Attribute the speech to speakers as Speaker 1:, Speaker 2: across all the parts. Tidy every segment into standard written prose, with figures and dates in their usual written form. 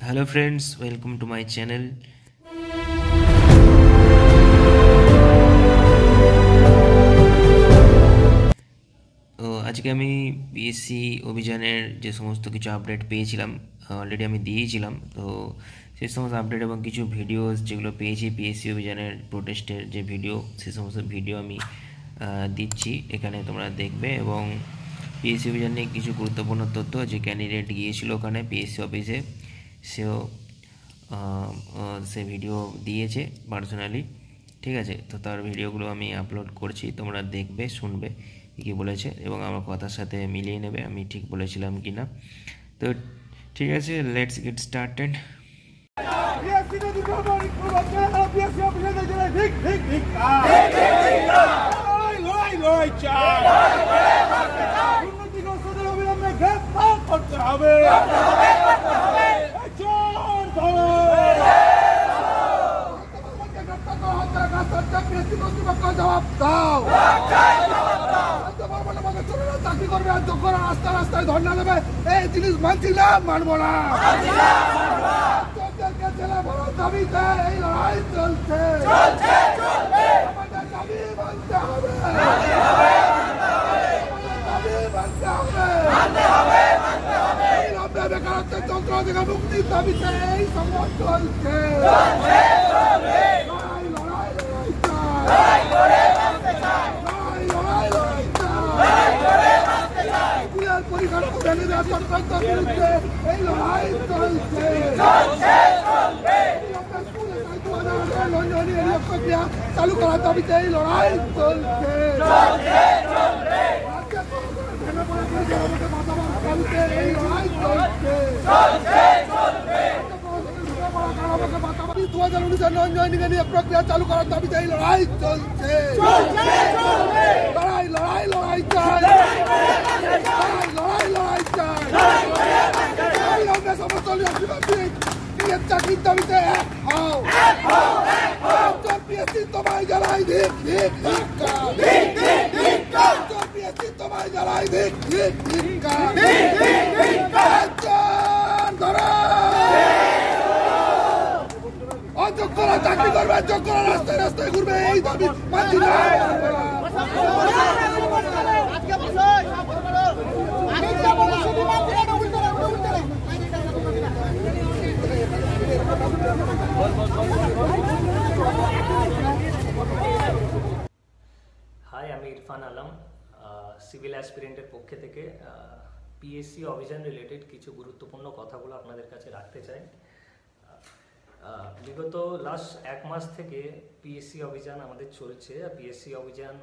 Speaker 1: Hello friends, welcome to my channel. তো আজকে আমি পিএসসি অভিযানের যে সমস্ত কিছু আপডেট পেয়েছিলাম অলরেডি আমি দিয়েছিলাম। তো সেই সমস্ত আপডেট এবং কিছু ভিডিওস যেগুলো পেয়েছি পিএসসি অভিযানের প্রোটেস্টের যে ভিডিও, সেই সমস্ত ভিডিও আমি দিচ্ছি এখানে, তোমরা দেখবে। এবং পিএসসি অভিযান নিয়ে কিছু গুরুত্বপূর্ণ তথ্য, যে ক্যান্ডিডেট গিয়েছিল ওখানে পিএসসি অফিসে, সেও সে ভিডিও দিয়েছে পার্সোনালি, ঠিক আছে। তো তার ভিডিওগুলো আমি আপলোড করছি, তোমরা দেখবে, শুনবে কী বলেছে এবং আমার কথার সাথে মিলিয়ে নেবে আমি ঠিক বলেছিলাম কি না। তো ঠিক আছে, লেটস গেট স্টার্টেড।
Speaker 2: জবাব দাও, চাকরি করবে আর যোগ্য রাস্তা রাস্তায় ধর্ণা দেবে, এই জিনিস মানছি না, মানবো না। ছেলে বড় দাবিতে এই লড়াই চলছে, আমাদের দাবি মানতে হবে, বেকারত্বের যন্ত্র থেকে মুক্তির দাবিতে এই সংগ্রাম চলছে। চালু করার দাবিতে এই লড়াই চলছে। এই লড়াই চলছে। 2019 নন জয়েনিং এর প্রক্রিয়া চালু করার দাবিতে এই লড়াই চলছে। লড়াই লড়াই লড়াই চাই, লড়াই লড়াই চাই। আমরা সমস্ত চাকরির দাবিতে এক হও, পিএসসি তোমায় জ্বালাই দিক, পিএসসি তোমায় জ্বালাই দিক, অযোগ্যরা চাকরি করবে, যোগ্যরা রাস্তায় রাস্তায় ঘুরবে, এই দাবি মানছি না।
Speaker 3: হাই, আমি ইরফান আলম, সিভিল অ্যাসপিরেন্টের পক্ষে থেকে পিএসসি অভিযান রিলেটেড কিছু গুরুত্বপূর্ণ কথাগুলো আপনাদের কাছে রাখতে চাই। বিগত লাস্ট এক মাস থেকে পিএসসি অভিযান আমাদের চলছে। পিএসসি অভিযান,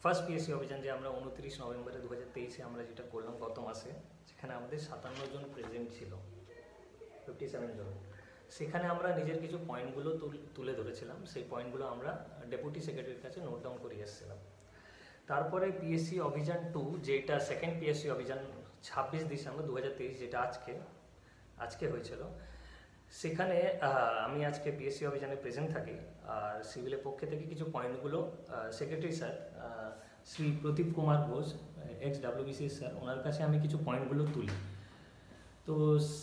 Speaker 3: ফার্স্ট পিএসসি অভিযান যে আমরা 29 নভেম্বরে 2023 আমরা যেটা করলাম গত মাসে, সেখানে আমাদের 57 জন প্রেজেন্ট ছিল, 57 জন। সেখানে আমরা নিজের কিছু পয়েন্টগুলো তুলে ধরেছিলাম। সেই পয়েন্টগুলো আমরা ডেপুটি সেক্রেটারির কাছে নোট ডাউন করে এসেছিলাম। তারপরে পিএসসি অভিযান 2, যেটা সেকেন্ড পিএসসি অভিযান 26 ডিসেম্বর 2023, যেটা আজকে হয়েছিল, সেখানে আমি আজকে পিএসসি অভিযানে প্রেজেন্ট থাকি। আর সিভিলের পক্ষে থেকে কিছু পয়েন্টগুলো secretary sir Shri Pradip Kumar Ghosh, ex WBCS sir, ওনার কাছে আমি কিছু পয়েন্টগুলো তুলি। তো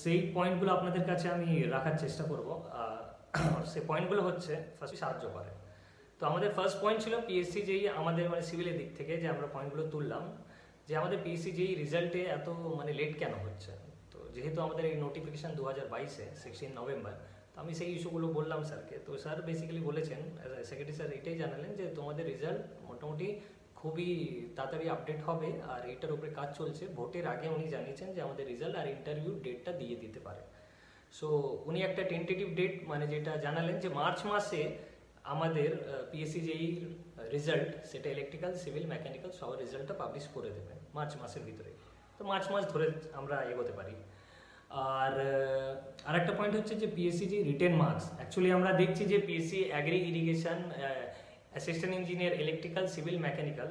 Speaker 3: সেই পয়েন্টগুলো আপনাদের কাছে আমি রাখার চেষ্টা করব। সেই পয়েন্টগুলো হচ্ছে ফার্স্ট সাহায্য করে। তো আমাদের ফার্স্ট পয়েন্ট ছিল পিএসসি যেই আমাদের সিভিলের দিক থেকে যে আমরা পয়েন্টগুলো তুললাম, যে আমাদের পিএসসি যেই রেজাল্টে এত লেট কেন হচ্ছে। তো যেহেতু আমাদের এই নোটিফিকেশান 2022-এ 16 নভেম্বর, তো আমি সেই ইস্যুগুলো বললাম স্যারকে। তো স্যার বেসিক্যালি বলেছেন, সেক্রেটারি স্যার এটাই জানালেন যে তোমাদের রেজাল্ট মোটামুটি খুবই তাড়াতাড়ি আপডেট হবে, আর এইটার উপরে কাজ চলছে। ভোটের আগে উনি জানিয়েছেন যে আমাদের রেজাল্ট আর ইন্টারভিউ ডেটটা দিয়ে দিতে পারে। সো উনি একটা টেন্টেটিভ ডেট যেটা জানালেন যে মার্চ মাসে আমাদের পিএসসি যেই রেজাল্ট, সেটা ইলেকট্রিক্যাল, সিভিল, মেকানিক্যাল সবার রেজাল্টটা পাবলিশ করে দেবেন মার্চ মাসের ভিতরে। তো মার্চ মাস ধরে আমরা এগোতে পারি। আর একটা পয়েন্ট হচ্ছে যে পিএসসি যে রিটেন মার্কস, অ্যাকচুয়ালি আমরা দেখছি যে PSC agri irrigation, assistant engineer, electrical, civil, mechanical,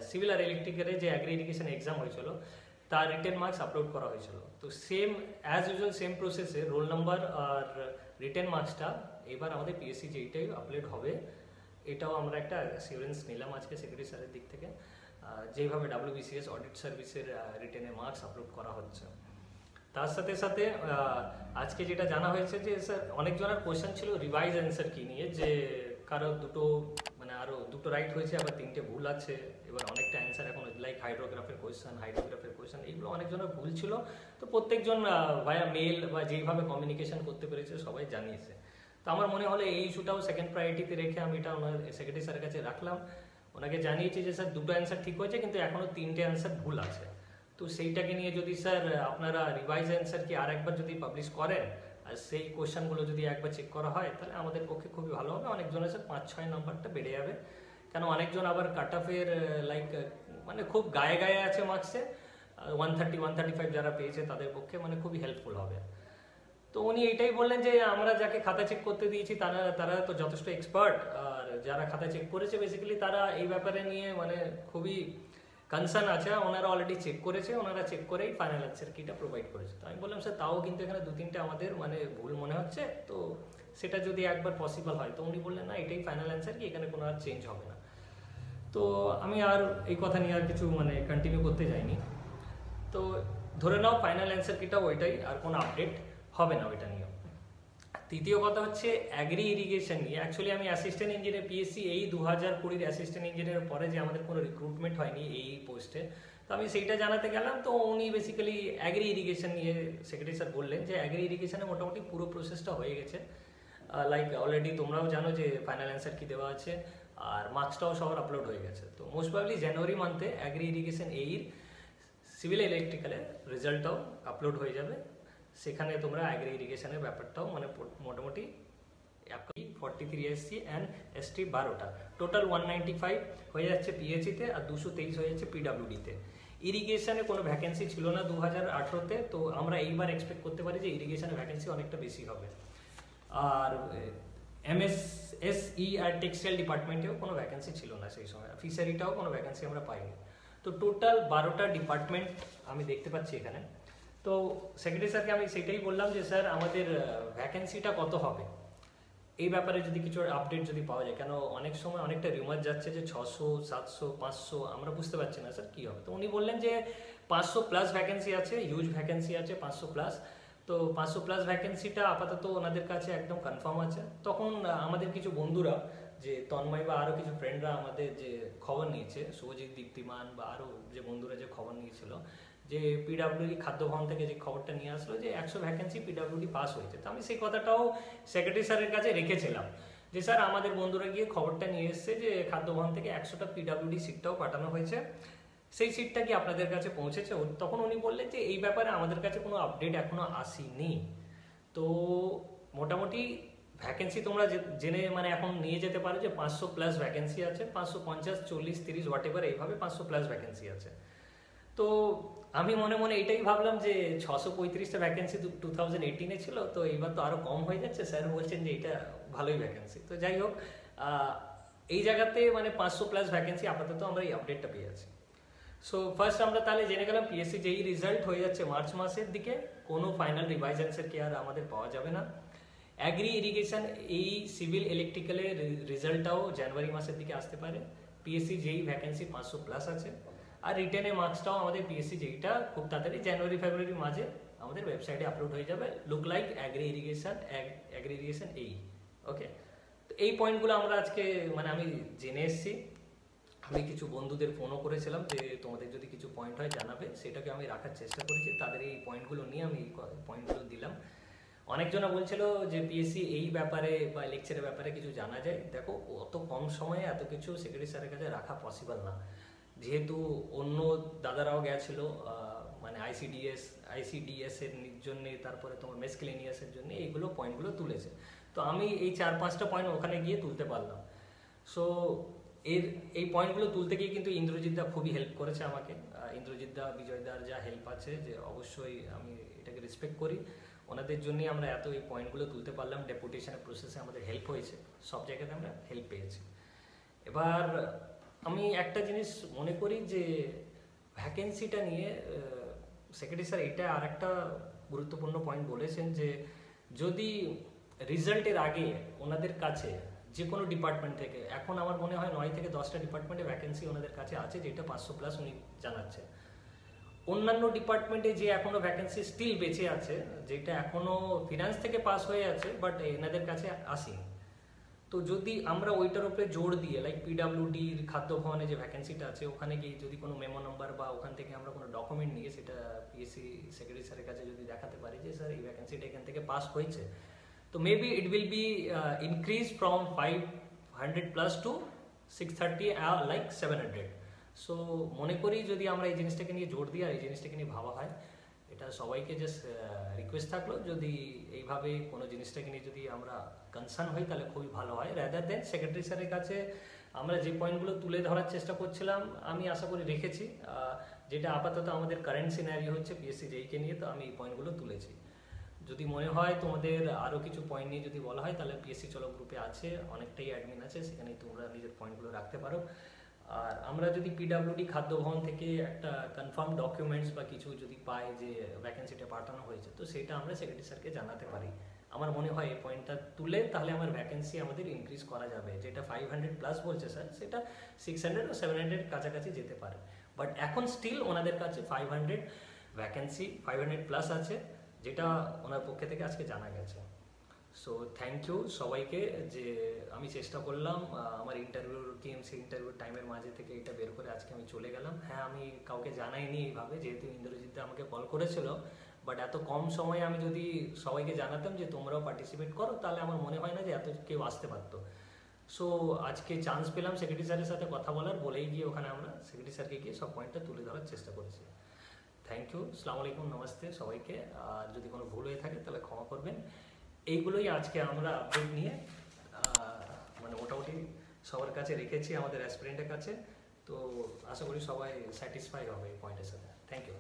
Speaker 3: civil আর ইলেকট্রিক্যালের যে অ্যাগ্রি ইরিগেশন এক্সাম হয়েছিল, তার রিটেন মার্কস আপলোড করা হয়েছিল। তো সেম অ্যাজ ইউজুয়াল সেম প্রসেসে রোল নাম্বার আর রিটেন মার্কসটা এবার আমাদের পিএসসি যেইটাই আপলোড হবে, এটাও আমরা একটা অ্যাসিওরেন্স নিলাম আজকে সেক্রেটারি স্যারের দিক থেকে, যেইভাবে ডাব্লিউবিসিএস অডিট সার্ভিসের রিটেনের মার্কস আপলোড করা হচ্ছে। তার সাথে সাথে আজকে যেটা জানা হয়েছে যে স্যার অনেকজনের কোয়েশ্চেন ছিল রিভাইজ অ্যান্সার কি নিয়ে, যে কারো দুটো মানে আরো দুটো রাইট হয়েছে আবার তিনটে ভুল আছে, এবার অনেকটা অ্যান্সার এখন লাইক হাইড্রোগ্রাফের কোয়েশ্চেন এইগুলো অনেকজনের ভুল ছিল। তো প্রত্যেকজন ভায়া মেল বা যেইভাবে কমিউনিকেশন করতে পেরেছে সবাই জানিয়েছে। তো আমার মনে হলো এই ইস্যুটাও সেকেন্ড প্রায়োরিটিতে রেখে আমি এটা ওনার সেক্রেটারি স্যারের কাছে রাখলাম। ওনাকে জানিয়েছি যে স্যার দুটো অ্যান্সার ঠিক হয়েছে কিন্তু এখনো তিনটে অ্যান্সার ভুল আছে। তো সেইটাকে নিয়ে যদি স্যার আপনারা রিভাইজ অ্যান্সার কি আর একবার যদি পাবলিশ করেন আর সেই কোয়েশ্চেনগুলো যদি একবার চেক করা হয় তাহলে আমাদের পক্ষে খুবই ভালো হবে। অনেকজনের স্যার 5-6 নাম্বারটা বেড়ে যাবে, কেন অনেকজন আবার কাট অফের লাইক মানে খুব গায়ে গায়ে আছে মার্কসে, 130-135 যারা পেয়েছে তাদের পক্ষে মানে খুবই হেল্পফুল হবে। তো উনি এটাই বললেন যে আমরা যাকে খাতা চেক করতে দিয়েছি তারা তো যথেষ্ট এক্সপার্ট, আর যারা খাতা চেক করেছে বেসিক্যালি তারা এই ব্যাপারে নিয়ে মানে খুবই কনসার্ন আছে, ওনারা অলরেডি চেক করেছে, ওনারা চেক করেই ফাইনাল অ্যান্সার কিটা প্রোভাইড করেছে। তো আমি বললাম স্যার তাও কিন্তু এখানে 2-3টে আমাদের মানে ভুল মনে হচ্ছে, তো সেটা যদি একবার পসিবল হয়। তো উনি বললেন না এটাই ফাইনাল অ্যান্সার কি, এখানে কোনো আর চেঞ্জ হবে না। তো আমি আর এই কথা নিয়ে আর কিছু মানে কন্টিনিউ করতে যাইনি। তো ধরে নাও ফাইনাল অ্যান্সার কিটা ওইটাই, আর কোনো আপডেট হবে না ওইটা নিয়ে। তৃতীয় কথা হচ্ছে অ্যাগ্রি ইরিগেশন নিয়ে। অ্যাকচুয়ালি আমি অ্যাসিস্ট্যান্ট ইঞ্জিনিয়ার পিএসসি এই 2020 অ্যাসিস্ট্যান্ট ইঞ্জিনিয়ার পরে যে আমাদের কোনো রিক্রুটমেন্ট হয়নি এই পোস্টে, তো আমি সেইটা জানাতে গেলাম। তো উনি বেসিক্যালি অ্যাগ্রি ইরিগেশন নিয়ে সেক্রেটারি স্যার বললেন যে অ্যাগ্রি ইরিগেশনে মোটামুটি পুরো প্রসেসটা হয়ে গেছে, লাইক অলরেডি তোমরাও জানো যে ফাইনাল অ্যান্সার কি দেওয়া আছে আর মার্কসটাও সবার আপলোড হয়ে গেছে। তো মোস্ট প্রবাবলি জানুয়ারি মান্থে অ্যাগ্রি ইরিগেশন এইর সিভিল ইলেকট্রিক্যালের রেজাল্টটাও আপলোড হয়ে যাবে। সেখানে তোমরা অ্যাগ্রি ইরিগেশনের ব্যাপারটাও মানে মোটামুটি 43 এসসি অ্যান্ড এসটি 12টা, টোটাল 195 হয়ে যাচ্ছে পিএইচিতে আর 223 হয়ে যাচ্ছে পিডাব্লিউডিতে। ইরিগেশনে কোনো ভ্যাকেন্সি ছিল না 2018-তে, তো আমরা এইবার এক্সপেক্ট করতে পারি যে ইরিগেশনের ভ্যাকেন্সি অনেকটা বেশি হবে। আর এমএসএসই আর টেক্সটাইল ডিপার্টমেন্টেও কোনো ভ্যাকেন্সি ছিল না সেই সময়, ফিশারিটাও কোনো ভ্যাকেন্সি আমরা পাইনি। তো টোটাল 12টা ডিপার্টমেন্ট আমি দেখতে পাচ্ছি এখানে। তো সেক্রেটারি স্যারকে আমি সেটাই বললাম যে স্যার আমাদের ভ্যাকেন্সিটা কত হবে এই ব্যাপারে যদি কিছু আপডেট যদি পাওয়া যায়, কেন অনেক সময় অনেকটা রিউমার যাচ্ছে যে 600, 700, 500, আমরা বুঝতে পারছি না স্যার কী হবে। তো উনি বললেন যে 500+ ভ্যাকেন্সি আছে, হিউজ ভ্যাকেন্সি আছে 500+। তো 500+ ভ্যাকেন্সিটা আপাতত ওনাদের কাছে একদম কনফার্ম আছে। তখন আমাদের কিছু বন্ধুরা যে তন্ময় বা আরও কিছু ফ্রেন্ডরা আমাদের যে খবর নিয়েছে, শুভজিৎ, দীপ্তিমান বা আরও যে বন্ধুরা যে খবর নিয়েছিল যে পিডাব্লিউডি খাদ্য ভবন থেকে যে খবরটা নিয়ে আসলো যে 100 ভ্যাকেন্সি পিডাব্লিউডি পাস হয়েছে। তো আমি সেই কথাটাও সেক্রেটারি স্যারের কাছে রেখেছিলাম যে স্যার আমাদের বন্ধুরা গিয়ে খবরটা নিয়ে এসছে যে খাদ্য ভবন থেকে 100টা পিডাব্লিউডি সিটটাও পাঠানো হয়েছে, সেই সিটটা কি আপনাদের কাছে পৌঁছেছে? তখন উনি বললেন যে এই ব্যাপারে আমাদের কাছে কোনো আপডেট এখনো আসেনি। তো মোটামুটি ভ্যাকেন্সি তোমরা জেনে মানে এখন নিয়ে যেতে পারো যে 500+ ভ্যাকেন্সি আছে, 550, 40, 30 হোয়াট এভার এইভাবে 500+ ভ্যাকেন্সি আছে। তো আমি মনে মনে এটাই ভাবলাম যে 635টা ভ্যাকেন্সি 2018-এ ছিল, তো এইবার তো আরো কম হয়ে যাচ্ছে। স্যার বলছেন যে এটা ভালোই ভ্যাকেন্সি। তো যাই হোক, এই জায়গাতে মানে 500+ ভ্যাকেন্সি আপাতত আমরা এই আপডেটটা পেয়ে আছি। সো ফার্স্ট আমরা তাহলে জেনে গেলাম পিএসসি যেই রেজাল্ট হয়ে যাচ্ছে মার্চ মাসের দিকে, কোনো ফাইনাল রিভাইজ অ্যান্সার কি আর আমাদের পাওয়া যাবে না। অ্যাগ্রি ইরিগেশন এই সিভিল ইলেকট্রিক্যালের রেজাল্টটাও জানুয়ারি মাসের দিকে আসতে পারে। পিএসসি যেই ভ্যাকেন্সি 500+ আছে, আর রিটেনের মার্কসটাও আমাদের পিএসসি যেইটা খুব তাড়াতাড়ি জানুয়ারি-ফেব্রুয়ারি মাঝে আমাদের ওয়েবসাইটে আপলোড হয়ে যাবে, লুক লাইক অ্যাগ্রি ইরিগেশন এই। ওকে, তো এই পয়েন্টগুলো আমরা আজকে মানে আমি জেনে এসেছি। আমি কিছু বন্ধুদের ফোনও করেছিলাম যে তোমাদের যদি কিছু পয়েন্ট হয় জানাবে, সেটাকে আমি রাখার চেষ্টা করেছি। তাদের এই পয়েন্টগুলো নিয়ে আমি পয়েন্টগুলো দিলাম। অনেকজনা বলছিল যে পিএসসি এই ব্যাপারে বা লেকচারের ব্যাপারে কিছু জানা যায়। দেখো, অত কম সময়ে এত কিছু সেক্রেটারি স্যারের কাছে রাখা পসিবল না, যেহেতু অন্য দাদারাও গেছিলো মানে আইসিডিএস এর জন্য, তারপরে তোমার মেসকেলেনিয়াসের জন্য এইগুলো পয়েন্টগুলো তুলেছে। তো আমি এই 4-5টা পয়েন্ট ওখানে গিয়ে তুলতে পারলাম। সো এই পয়েন্টগুলো তুলতে গিয়ে কিন্তু ইন্দ্রজিৎদা খুবই হেল্প করেছে আমাকে। ইন্দ্রজিৎদা, বিজয়দার যা হেল্প আছে, যে অবশ্যই আমি এটাকে রেসপেক্ট করি। ওনাদের জন্যই আমরা এত এই পয়েন্টগুলো তুলতে পারলাম। ডেপুটেশনের প্রসেসে আমাদের হেল্প হয়েছে, সব জায়গাতে আমরা হেল্প পেয়েছি। এবার আমি একটা জিনিস মনে করি যে ভ্যাকেন্সিটা নিয়ে সেক্রেটারি স্যার এটা আর একটা গুরুত্বপূর্ণ পয়েন্ট বলেছেন যে যদি রিজাল্টের আগে ওনাদের কাছে যে কোনো ডিপার্টমেন্ট থেকে, এখন আমার মনে হয় 9 থেকে 10টা ডিপার্টমেন্টে ভ্যাকেন্সি ওনাদের কাছে আছে, যেটা 500+ উনি জানাচ্ছে। অন্যান্য ডিপার্টমেন্টে যে এখনো ভ্যাকেন্সি স্টিল বেঁচে আছে, যেটা এখনো ফিনান্স থেকে পাস হয়ে আছে বাট এনাদের কাছে আসেনি। তো যদি আমরা ওইটার উপরে জোর দিয়ে লাইক পিডাব্লিউডির খাদ্য ভবনে যে ভ্যাকেন্সিটা আছে ওখানে গিয়ে যদি কোনো মেমো নাম্বার বা ওখান থেকে আমরা কোনো ডকুমেন্ট নিয়ে সেটা পিএসসি সেক্রেটারি স্যারের কাছে যদি দেখাতে পারি যে স্যার এই ভ্যাকেন্সিটা এখান থেকে পাস হয়েছে, তো maybe it will be increase from 500 plus to 630 like 700। So মনে করি যদি আমরা এই জিনিসটাকে নিয়ে জোর দিই আর এই জিনিসটাকে নিয়ে ভাবা হয়, এটা সবাইকে জাস্ট রিকোয়েস্ট থাকলো যদি এইভাবে কোনো জিনিসটাকে নিয়ে যদি আমরা কনসার্ন হই তাহলে খুবই ভালো হয়। রাদার দেন সেক্রেটারি স্যারের কাছে আমরা যে পয়েন্টগুলো তুলে ধরার চেষ্টা করছিলাম আমি আশা করি রেখেছি, যেটা আপাতত আমাদের কারেন্ট সিনারিও হচ্ছে পিএসসি যেইকে নিয়ে, তো আমি এই পয়েন্টগুলো তুলেছি। যদি মনে হয় তোমাদের আরও কিছু পয়েন্ট নিয়ে যদি বলা হয় তাহলে পিএসসি চলো গ্রুপে আছে, অনেকটাই অ্যাডমিন আছে, সেখানে তোমরা নিজের পয়েন্টগুলো রাখতে পারো। আর আমরা যদি পিডাব্লিউডি খাদ্য ভবন থেকে একটা কনফার্ম ডকুমেন্টস বা কিছু যদি পাই যে ভ্যাকেন্সিটা পাঠানো হয়েছে, তো সেটা আমরা সেক্রেটারি স্যারকে জানাতে পারি। আমার মনে হয় এই পয়েন্টটা তুলে তাহলে আমার ভ্যাকেন্সি আমাদের ইনক্রিজ করা যাবে। যেটা 500 প্লাস বলছে স্যার সেটা 600 ও 700 কাছাকাছি যেতে পারে, বাট এখন স্টিল ওনাদের কাছে 500 ভ্যাকেন্সি 500 প্লাস আছে, যেটা ওনার পক্ষে থেকে আজকে জানা গেছে। সো থ্যাংক ইউ সবাইকে, যে আমি চেষ্টা করলাম আমার কেএমসি ইন্টারভিউর টাইমের মাঝে থেকে এটা বের করে আজকে আমি চলে গেলাম। হ্যাঁ, আমি কাউকে জানাইনি এইভাবে, যেহেতু ইন্দ্রজিৎ আমাকে কল করেছিল, বাট এত কম সময়ে আমি যদি সবাইকে জানাতাম যে তোমরাও পার্টিসিপেট করো তাহলে আমার মনে হয় না যে এত কেউ আসতে পারতো। সো আজকে চান্স পেলাম সেক্রেটারি স্যারের সাথে কথা বলার, বলেই গিয়ে ওখানে আমরা সেক্রেটারি স্যারকে গিয়ে সব পয়েন্টটা তুলে ধরার চেষ্টা করেছি। থ্যাংক ইউ, আসসালামু আলাইকুম, নমস্তে সবাইকে। আর যদি কোনো ভুল হয়ে থাকে তাহলে ক্ষমা করবেন। এইগুলোই আজকে আমরা আপডেট নিয়ে মানে মোটামুটি সবার কাছে রেখেছি, আমাদের অ্যাসপিরেন্টের কাছে। তো আশা করি সবাই স্যাটিসফাই হবে এই পয়েন্টের সাথে। Thank you.